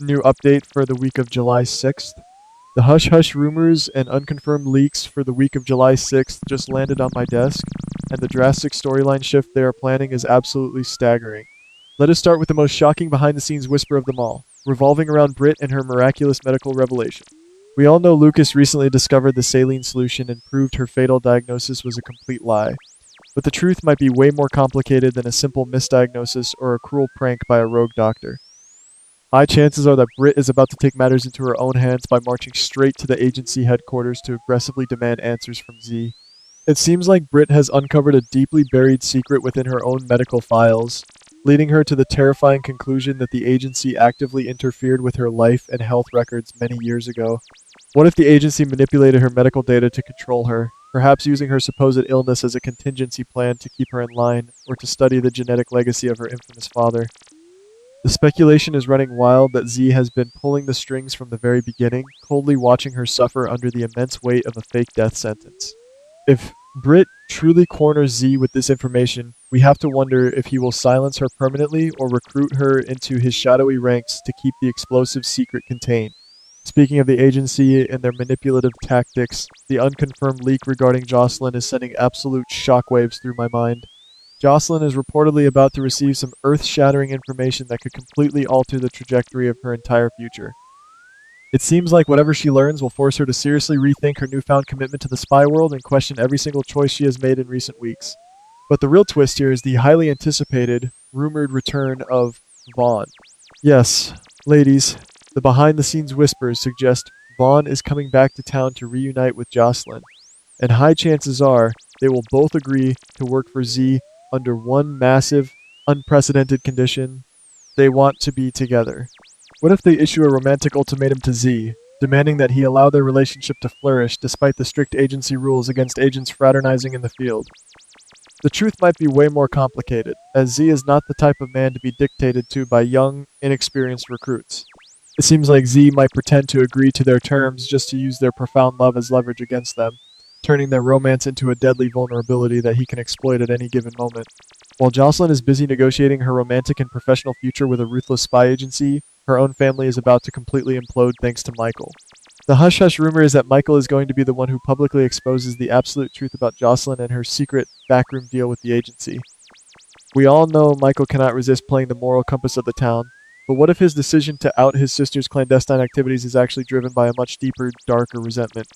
new update for the week of July 6th. The hush-hush rumors and unconfirmed leaks for the week of July 6th just landed on my desk, and the drastic storyline shift they are planning is absolutely staggering. Let us start with the most shocking behind-the-scenes whisper of them all, revolving around Britt and her miraculous medical revelation. We all know Lucas recently discovered the saline solution and proved her fatal diagnosis was a complete lie. But the truth might be way more complicated than a simple misdiagnosis or a cruel prank by a rogue doctor. High chances are that Britt is about to take matters into her own hands by marching straight to the agency headquarters to aggressively demand answers from Z. It seems like Britt has uncovered a deeply buried secret within her own medical files, leading her to the terrifying conclusion that the agency actively interfered with her life and health records many years ago. What if the agency manipulated her medical data to control her, perhaps using her supposed illness as a contingency plan to keep her in line or to study the genetic legacy of her infamous father? The speculation is running wild that Z has been pulling the strings from the very beginning, coldly watching her suffer under the immense weight of a fake death sentence. If Britt truly corners Z with this information, we have to wonder if he will silence her permanently or recruit her into his shadowy ranks to keep the explosive secret contained. Speaking of the agency and their manipulative tactics, the unconfirmed leak regarding Jocelyn is sending absolute shockwaves through my mind. Jocelyn is reportedly about to receive some earth-shattering information that could completely alter the trajectory of her entire future. It seems like whatever she learns will force her to seriously rethink her newfound commitment to the spy world and question every single choice she has made in recent weeks. But the real twist here is the highly anticipated, rumored return of Vaughn. Yes, ladies, the behind-the-scenes whispers suggest Vaughn is coming back to town to reunite with Jocelyn, and high chances are they will both agree to work for Z under one massive, unprecedented condition: they want to be together. What if they issue a romantic ultimatum to Z, demanding that he allow their relationship to flourish despite the strict agency rules against agents fraternizing in the field? The truth might be way more complicated, as Z is not the type of man to be dictated to by young, inexperienced recruits. It seems like Z might pretend to agree to their terms just to use their profound love as leverage against them, turning their romance into a deadly vulnerability that he can exploit at any given moment. While Jocelyn is busy negotiating her romantic and professional future with a ruthless spy agency, her own family is about to completely implode thanks to Michael. The hush-hush rumor is that Michael is going to be the one who publicly exposes the absolute truth about Jocelyn and her secret backroom deal with the agency. We all know Michael cannot resist playing the moral compass of the town, but what if his decision to out his sister's clandestine activities is actually driven by a much deeper, darker resentment?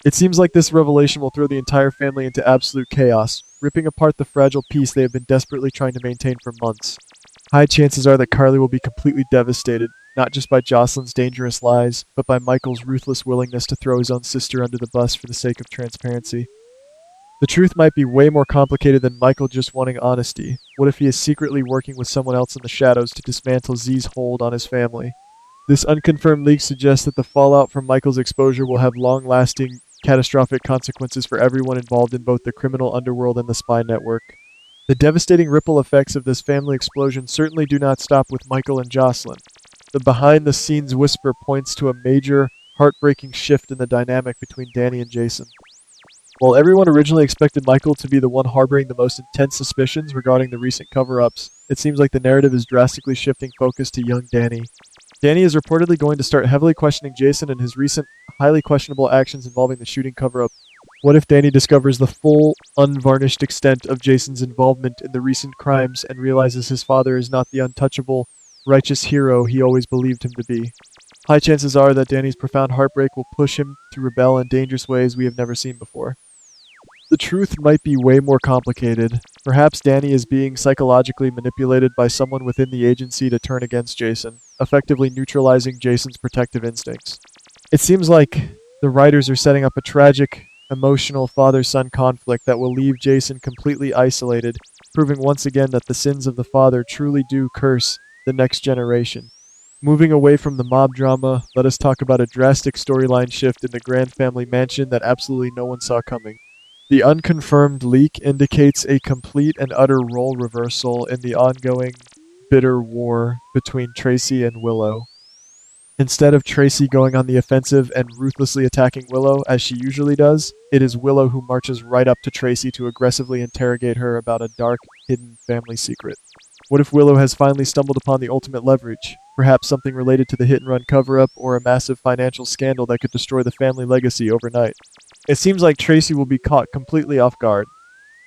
It seems like this revelation will throw the entire family into absolute chaos, ripping apart the fragile peace they have been desperately trying to maintain for months. High chances are that Carly will be completely devastated, not just by Jocelyn's dangerous lies, but by Michael's ruthless willingness to throw his own sister under the bus for the sake of transparency. The truth might be way more complicated than Michael just wanting honesty. What if he is secretly working with someone else in the shadows to dismantle Z's hold on his family? This unconfirmed leak suggests that the fallout from Michael's exposure will have long-lasting, catastrophic consequences for everyone involved in both the criminal underworld and the spy network. The devastating ripple effects of this family explosion certainly do not stop with Michael and Jocelyn. The behind-the-scenes whisper points to a major, heartbreaking shift in the dynamic between Danny and Jason. While everyone originally expected Michael to be the one harboring the most intense suspicions regarding the recent cover-ups, it seems like the narrative is drastically shifting focus to young Danny. Danny is reportedly going to start heavily questioning Jason and his recent, highly questionable actions involving the shooting cover-up. What if Danny discovers the full, unvarnished extent of Jason's involvement in the recent crimes and realizes his father is not the untouchable, righteous hero he always believed him to be? High chances are that Danny's profound heartbreak will push him to rebel in dangerous ways we have never seen before. The truth might be way more complicated. Perhaps Danny is being psychologically manipulated by someone within the agency to turn against Jason, effectively neutralizing Jason's protective instincts. It seems like the writers are setting up a tragic, emotional father-son conflict that will leave Jason completely isolated, proving once again that the sins of the father truly do curse the next generation. Moving away from the mob drama, let us talk about a drastic storyline shift in the Grand Family Mansion that absolutely no one saw coming. The unconfirmed leak indicates a complete and utter role reversal in the ongoing, bitter war between Tracy and Willow. Instead of Tracy going on the offensive and ruthlessly attacking Willow, as she usually does, it is Willow who marches right up to Tracy to aggressively interrogate her about a dark, hidden family secret. What if Willow has finally stumbled upon the ultimate leverage? perhaps something related to the hit-and-run cover-up or a massive financial scandal that could destroy the family legacy overnight. It seems like Tracy will be caught completely off guard,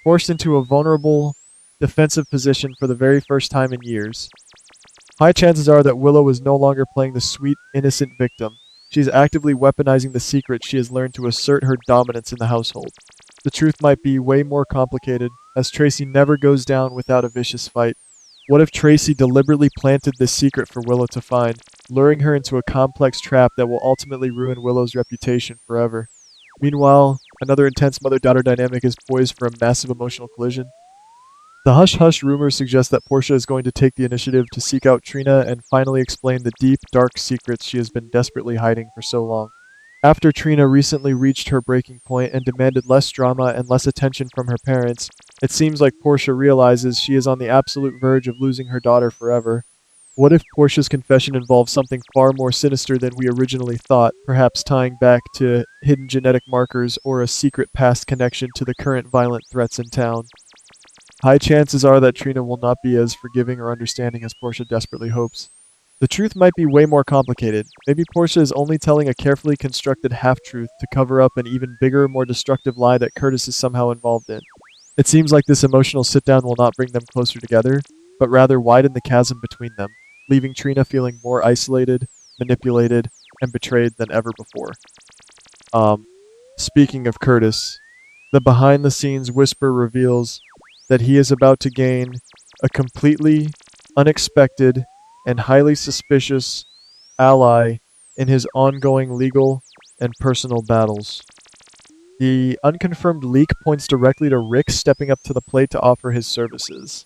forced into a vulnerable, defensive position for the very first time in years. High chances are that Willow is no longer playing the sweet, innocent victim. She is actively weaponizing the secret she has learned to assert her dominance in the household. The truth might be way more complicated, as Tracy never goes down without a vicious fight. What if Tracy deliberately planted this secret for Willow to find, luring her into a complex trap that will ultimately ruin Willow's reputation forever? Meanwhile, another intense mother-daughter dynamic is poised for a massive emotional collision. The hush-hush rumors suggest that Portia is going to take the initiative to seek out Trina and finally explain the deep, dark secrets she has been desperately hiding for so long. After Trina recently reached her breaking point and demanded less drama and less attention from her parents, it seems like Portia realizes she is on the absolute verge of losing her daughter forever. What if Portia's confession involves something far more sinister than we originally thought, perhaps tying back to hidden genetic markers or a secret past connection to the current violent threats in town? High chances are that Trina will not be as forgiving or understanding as Portia desperately hopes. The truth might be way more complicated. Maybe Portia is only telling a carefully constructed half-truth to cover up an even bigger, more destructive lie that Curtis is somehow involved in. It seems like this emotional sit-down will not bring them closer together, but rather widen the chasm between them, leaving Trina feeling more isolated, manipulated, and betrayed than ever before. Speaking of Curtis, the behind-the-scenes whisper reveals that he is about to gain a completely unexpected and highly suspicious ally in his ongoing legal and personal battles. The unconfirmed leak points directly to Rick stepping up to the plate to offer his services.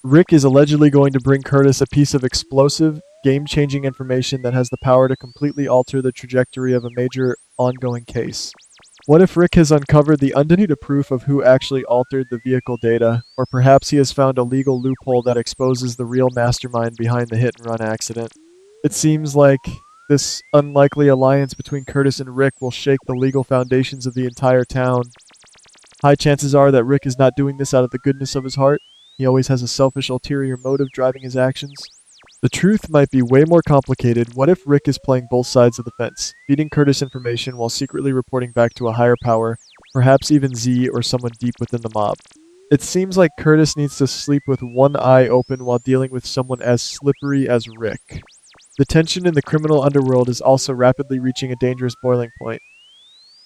Rick is allegedly going to bring Curtis a piece of explosive, game-changing information that has the power to completely alter the trajectory of a major ongoing case. What if Rick has uncovered the undeniable proof of who actually altered the vehicle data, or perhaps he has found a legal loophole that exposes the real mastermind behind the hit-and-run accident? It seems like this unlikely alliance between Curtis and Rick will shake the legal foundations of the entire town. High chances are that Rick is not doing this out of the goodness of his heart. He always has a selfish ulterior motive driving his actions. The truth might be way more complicated. What if Rick is playing both sides of the fence, feeding Curtis information while secretly reporting back to a higher power, perhaps even Z or someone deep within the mob? It seems like Curtis needs to sleep with one eye open while dealing with someone as slippery as Rick. The tension in the criminal underworld is also rapidly reaching a dangerous boiling point.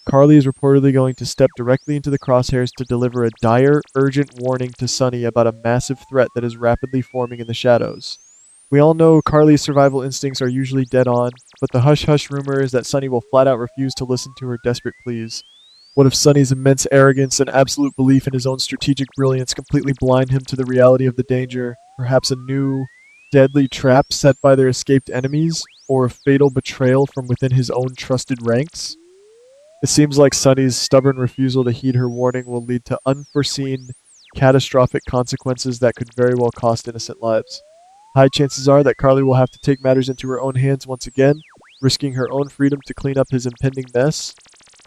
Carly is reportedly going to step directly into the crosshairs to deliver a dire, urgent warning to Sonny about a massive threat that is rapidly forming in the shadows. We all know Carly's survival instincts are usually dead on, but the hush-hush rumor is that Sonny will flat out refuse to listen to her desperate pleas. What if Sonny's immense arrogance and absolute belief in his own strategic brilliance completely blind him to the reality of the danger, perhaps a new, deadly trap set by their escaped enemies, or a fatal betrayal from within his own trusted ranks? It seems like Sonny's stubborn refusal to heed her warning will lead to unforeseen, catastrophic consequences that could very well cost innocent lives. High chances are that Carly will have to take matters into her own hands once again, risking her own freedom to clean up his impending mess.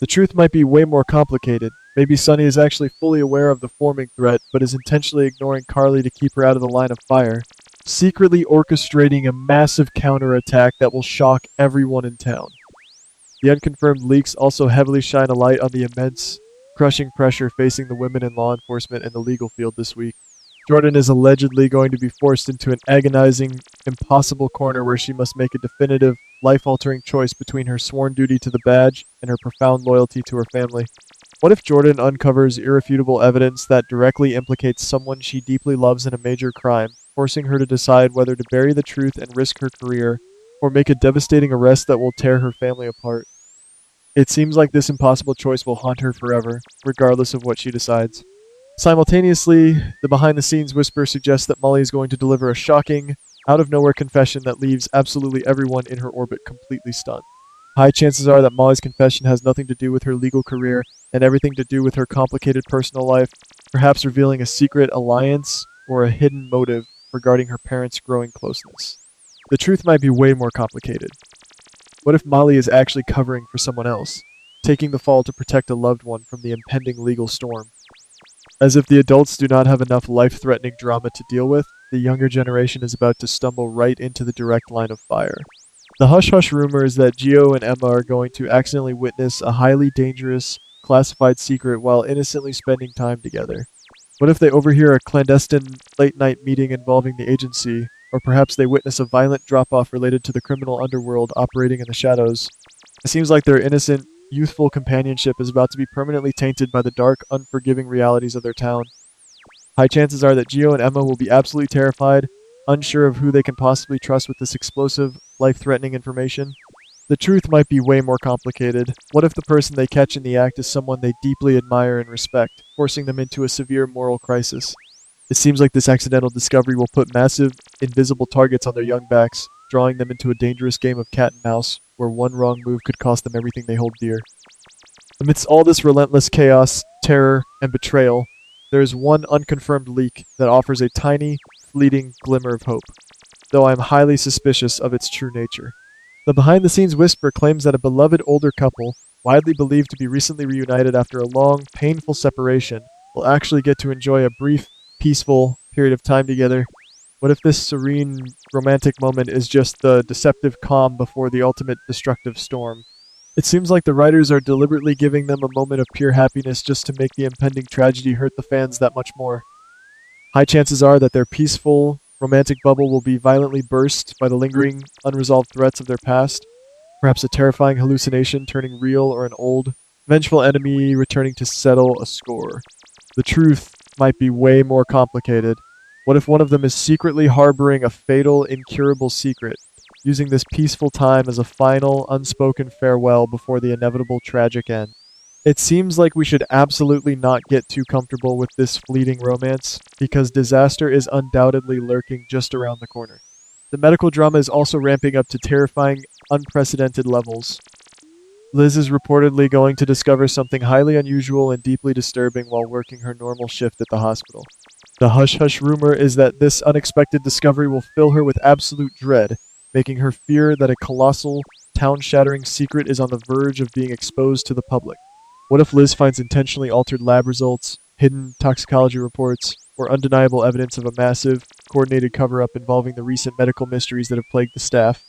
The truth might be way more complicated. Maybe Sonny is actually fully aware of the forming threat, but is intentionally ignoring Carly to keep her out of the line of fire, secretly orchestrating a massive counterattack that will shock everyone in town. The unconfirmed leaks also heavily shine a light on the immense, crushing pressure facing the women in law enforcement and the legal field this week. Jordan is allegedly going to be forced into an agonizing, impossible corner where she must make a definitive, life-altering choice between her sworn duty to the badge and her profound loyalty to her family. What if Jordan uncovers irrefutable evidence that directly implicates someone she deeply loves in a major crime, forcing her to decide whether to bury the truth and risk her career, or make a devastating arrest that will tear her family apart? It seems like this impossible choice will haunt her forever, regardless of what she decides. Simultaneously, the behind-the-scenes whisper suggests that Molly is going to deliver a shocking, out-of-nowhere confession that leaves absolutely everyone in her orbit completely stunned. High chances are that Molly's confession has nothing to do with her legal career and everything to do with her complicated personal life, perhaps revealing a secret alliance or a hidden motive regarding her parents' growing closeness. The truth might be way more complicated. What if Molly is actually covering for someone else, taking the fall to protect a loved one from the impending legal storm? As if the adults do not have enough life-threatening drama to deal with, the younger generation is about to stumble right into the direct line of fire. The hush-hush rumor is that Gio and Emma are going to accidentally witness a highly dangerous, classified secret while innocently spending time together. What if they overhear a clandestine late-night meeting involving the agency, or perhaps they witness a violent drop-off related to the criminal underworld operating in the shadows? It seems like their innocent, youthful companionship is about to be permanently tainted by the dark, unforgiving realities of their town. High chances are that Gio and Emma will be absolutely terrified, unsure of who they can possibly trust with this explosive, life-threatening information. The truth might be way more complicated. What if the person they catch in the act is someone they deeply admire and respect, forcing them into a severe moral crisis? It seems like this accidental discovery will put massive, invisible targets on their young backs, drawing them into a dangerous game of cat and mouse, where one wrong move could cost them everything they hold dear. Amidst all this relentless chaos, terror, and betrayal, there is one unconfirmed leak that offers a tiny, fleeting glimmer of hope, though I am highly suspicious of its true nature. The behind-the-scenes whisper claims that a beloved older couple, widely believed to be recently reunited after a long, painful separation, will actually get to enjoy a brief, peaceful period of time together. What if this serene, romantic moment is just the deceptive calm before the ultimate destructive storm? It seems like the writers are deliberately giving them a moment of pure happiness just to make the impending tragedy hurt the fans that much more. High chances are that their peaceful, romantic bubble will be violently burst by the lingering, unresolved threats of their past, perhaps a terrifying hallucination turning real or an old, vengeful enemy returning to settle a score. The truth might be way more complicated. What if one of them is secretly harboring a fatal, incurable secret, using this peaceful time as a final, unspoken farewell before the inevitable tragic end? It seems like we should absolutely not get too comfortable with this fleeting romance, because disaster is undoubtedly lurking just around the corner. The medical drama is also ramping up to terrifying, unprecedented levels. Liz is reportedly going to discover something highly unusual and deeply disturbing while working her normal shift at the hospital. The hush-hush rumor is that this unexpected discovery will fill her with absolute dread, making her fear that a colossal, town-shattering secret is on the verge of being exposed to the public. What if Liz finds intentionally altered lab results, hidden toxicology reports, or undeniable evidence of a massive, coordinated cover-up involving the recent medical mysteries that have plagued the staff?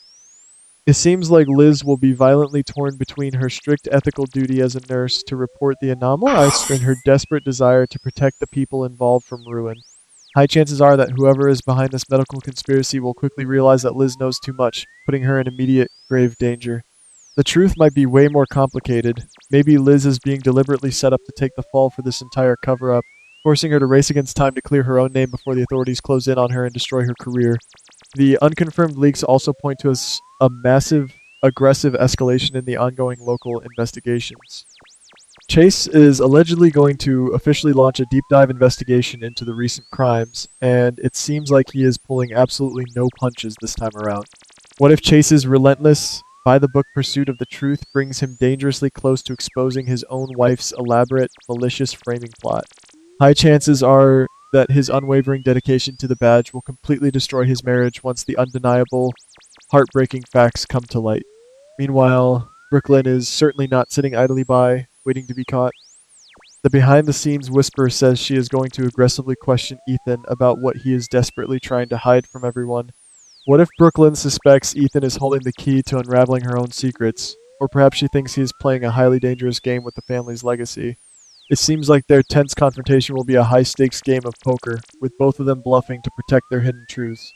It seems like Liz will be violently torn between her strict ethical duty as a nurse to report the anomaly and her desperate desire to protect the people involved from ruin. High chances are that whoever is behind this medical conspiracy will quickly realize that Liz knows too much, putting her in immediate, grave danger. The truth might be way more complicated. Maybe Liz is being deliberately set up to take the fall for this entire cover-up, forcing her to race against time to clear her own name before the authorities close in on her and destroy her career. The unconfirmed leaks also point to a massive, aggressive escalation in the ongoing local investigations. Chase is allegedly going to officially launch a deep dive investigation into the recent crimes, and it seems like he is pulling absolutely no punches this time around. What if Chase's relentless, by-the-book pursuit of the truth brings him dangerously close to exposing his own wife's elaborate, malicious framing plot? High chances are that his unwavering dedication to the badge will completely destroy his marriage once the undeniable, heartbreaking facts come to light. Meanwhile, Brooklyn is certainly not sitting idly by, waiting to be caught. The behind-the-scenes whisper says she is going to aggressively question Ethan about what he is desperately trying to hide from everyone. What if Brooklyn suspects Ethan is holding the key to unraveling her own secrets? Or perhaps she thinks he is playing a highly dangerous game with the family's legacy. It seems like their tense confrontation will be a high-stakes game of poker, with both of them bluffing to protect their hidden truths.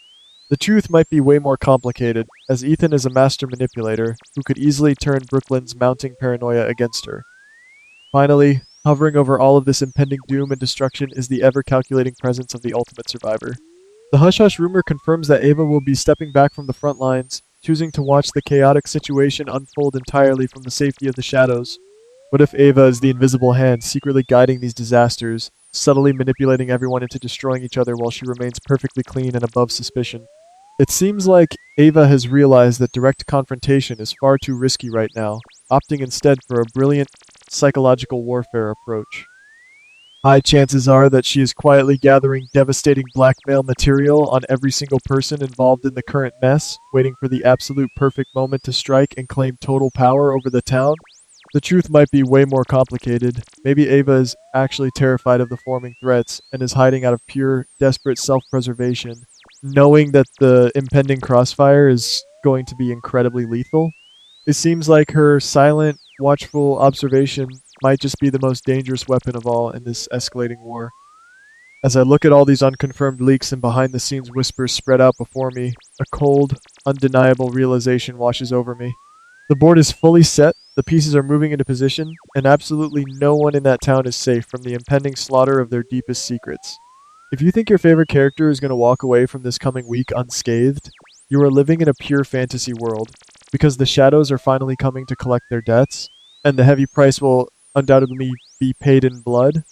The truth might be way more complicated, as Ethan is a master manipulator who could easily turn Brooklyn's mounting paranoia against her. Finally, hovering over all of this impending doom and destruction is the ever-calculating presence of the ultimate survivor. The hush-hush rumor confirms that Ava will be stepping back from the front lines, choosing to watch the chaotic situation unfold entirely from the safety of the shadows. What if Ava is the invisible hand secretly guiding these disasters, subtly manipulating everyone into destroying each other while she remains perfectly clean and above suspicion? It seems like Ava has realized that direct confrontation is far too risky right now, opting instead for a brilliant psychological warfare approach. High chances are that she is quietly gathering devastating blackmail material on every single person involved in the current mess, waiting for the absolute perfect moment to strike and claim total power over the town. The truth might be way more complicated. Maybe Ava is actually terrified of the forming threats and is hiding out of pure, desperate self-preservation, knowing that the impending crossfire is going to be incredibly lethal. It seems like her silent, watchful observation might just be the most dangerous weapon of all in this escalating war. As I look at all these unconfirmed leaks and behind the scenes whispers spread out before me, a cold, undeniable realization washes over me. The board is fully set, the pieces are moving into position, and absolutely no one in that town is safe from the impending slaughter of their deepest secrets. If you think your favorite character is going to walk away from this coming week unscathed, you are living in a pure fantasy world, because the shadows are finally coming to collect their debts, and the heavy price will undoubtedly be paid in blood.